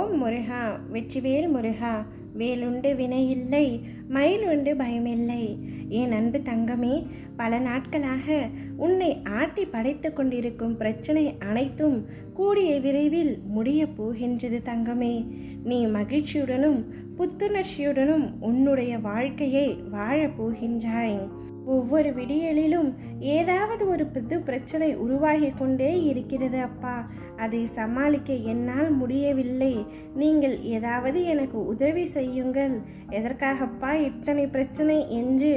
ஓம் முருகா, வெற்றிவேல் முருகா. வேலுண்டு வினையில்லை, மயிலுண்டு பயமில்லை. என் அன்பு தங்கமே, பல நாட்களாக உன்னை ஆட்டி படைத்து கொண்டிருக்கும் பிரச்சனை அனைத்தும் கூடிய விரைவில் முடிய போகின்றது தங்கமே. நீ மகிழ்ச்சியுடனும் புத்துணர்ச்சியுடனும் உன்னுடைய வாழ்க்கையை வாழப் போகின்றாய். ஒவ்வொரு விடியலிலும் ஏதாவது ஒரு புது பிரச்சனை உருவாகி கொண்டே இருக்கிறது அப்பா. அதை சமாளிக்க என்னால் முடியவில்லை. நீங்கள் ஏதாவது எனக்கு உதவி செய்யுங்கள். எதற்காகப்பா இத்தனை பிரச்சனை என்று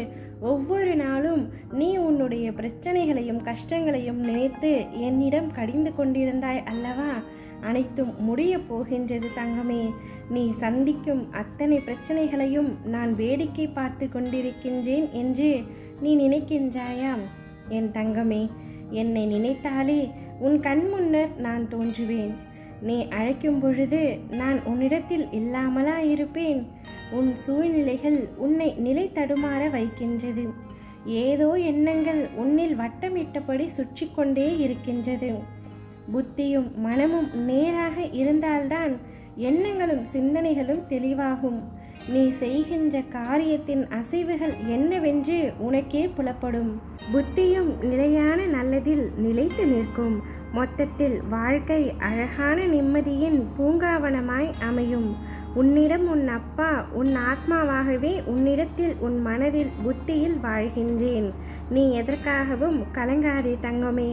ஒவ்வொரு நாளும் நீ உன்னுடைய பிரச்சனைகளையும் கஷ்டங்களையும் நினைத்து என்னிடம் கடிந்து கொண்டிருந்தாய் அல்லவா? அனைத்தும் முடிய போகின்றது தங்கமே. நீ சந்திக்கும் அத்தனை பிரச்சனைகளையும் நான் வேடிக்கை பார்த்து கொண்டிருக்கின்றேன் என்று நீ நினைக்கின்றாயா? என் தங்கமே, என்னை நினைத்தாலே உன் கண் முன்னர் நான் தோன்றுவேன். நீ அழைக்கும் பொழுது நான் உன்னிடத்தில் இல்லாமலா இருப்பேன்? உன் சூழ்நிலைகள் உன்னை நிலை தடுமாற வைக்கின்றது. ஏதோ எண்ணங்கள் உன்னில் வட்டமிட்டபடி சுற்றி கொண்டே இருக்கின்றது. புத்தியும் மனமும் நேராக இருந்தால்தான் எண்ணங்களும் சிந்தனைகளும் தெளிவாகும். நீ செய்கின்ற காரியத்தின் அசைவுகள் என்னவென்று உனக்கே புலப்படும். புத்தியும் நிலையான நல்லதில் நிலைத்து நிற்கும். மொத்தத்தில் வாழ்க்கை அழகான நிம்மதியின் பூங்காவனமாய் அமையும். உன்னிடம் உன் அப்பா உன் ஆத்மாவாகவே உன்னிடத்தில் உன் மனதில் புத்தியில் வாழ்கின்றேன். நீ எதற்காகவும் கலங்காதே தங்கமே.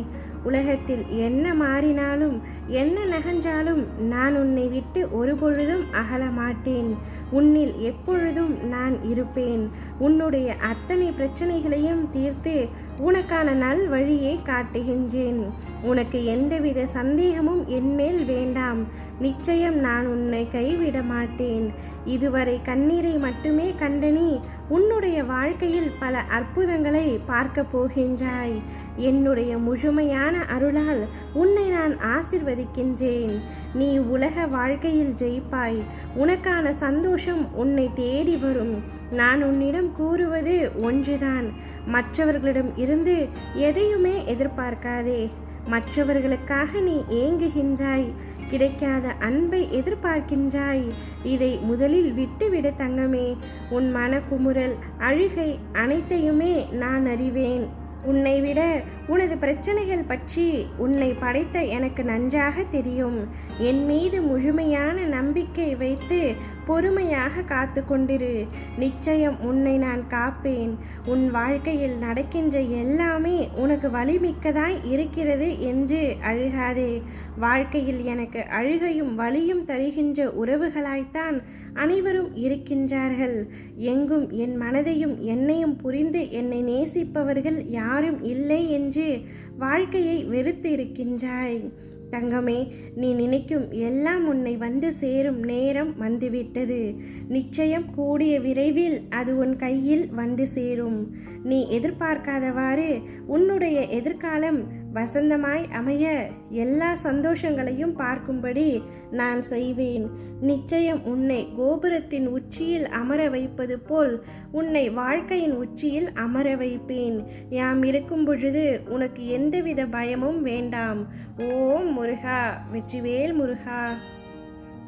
உலகத்தில் என்ன மாறினாலும் என்ன நகன்றாலும் நான் உன்னை விட்டு ஒருபொழுதும் அகல மாட்டேன். உன்னில் எப்பொழுதும் நான் இருப்பேன். உன்னுடைய அத்தனை பிரச்சனைகளையும் தீர்த்து உனக்கான நல் வழியை காட்டுகின்றேன். உனக்கு எந்தவித சந்தேகமும் என்மேல் வேண்டாம். நிச்சயம் நான் உன்னை கைவிட மாட்டேன். இதுவரை கண்ணீரை மட்டுமே கண்ட நீ உன்னுடைய வாழ்க்கையில் பல அற்புதங்களை பார்க்க போகின்றாய். என்னுடைய முழுமையான அருளால் உன்னை நான் ஆசிர்வதிக்கின்றேன். நீ உலக வாழ்க்கையில் ஜெயிப்பாய். உனக்கான சந்தோஷம் உன்னை தேடி வரும். நான் உன்னிடம் கூறுவது ஒன்றுதான். மற்றவர்களிடம் இருந்து எதையுமே எதிர்பார்க்காதே. மற்றவர்களுக்காக நீ ஏங்குகின்றாய். கிடைக்காத அன்பை எதிர்பார்க்கின்றாய். இதை முதலில் விட்டுவிட தங்கமே. உன் மனக்குமுறல், அழுகை அனைத்தையுமே நான் அறிவேன். உன்னை விட உனது பிரச்சனைகள் பற்றி உன்னை படைத்த எனக்கு நன்றாக தெரியும். என் மீது முழுமையான நம்பிக்கை வைத்து பொறுமையாக காத்து கொண்டிரு. நிச்சயம் உன்னை நான் காப்பேன். உன் வாழ்க்கையில் நடக்கின்ற எல்லாமே உனக்கு வலிமிக்கதாய் இருக்கிறது என்று அழுகாதே. வாழ்க்கையில் எனக்கு அழுகையும் வலியும் தருகின்ற உறவுகளாய்த்தான் அனைவரும் இருக்கின்றார்கள். எங்கும் என் மனதையும் என்னையும் புரிந்து என்னை நேசிப்பவர்கள் யாரும் இல்லை என்று வாழ்க்கையை வெறுத்து இருக்கின்றாய். தங்கமே, நீ நினைக்கும் எல்லாம் உன்னை வந்து சேரும் நேரம் வந்துவிட்டது. நிச்சயம் கூடிய விரைவில் அது உன் கையில் வந்து சேரும். நீ எதிர்பார்க்காதவாறு உன்னுடைய எதிர்காலம் வசந்தமாய் அமைய எல்லா சந்தோஷங்களையும் பார்க்கும்படி நான் செய்வேன். நிச்சயம் உன்னை கோபுரத்தின் உச்சியில் அமர வைப்பது போல் உன்னை வாழ்க்கையின் உச்சியில் அமர வைப்பேன். யாம் இருக்கும் பொழுது உனக்கு எந்தவித பயமும் வேண்டாம். ஓம் முருகா, வெற்றிவேல் முருகா.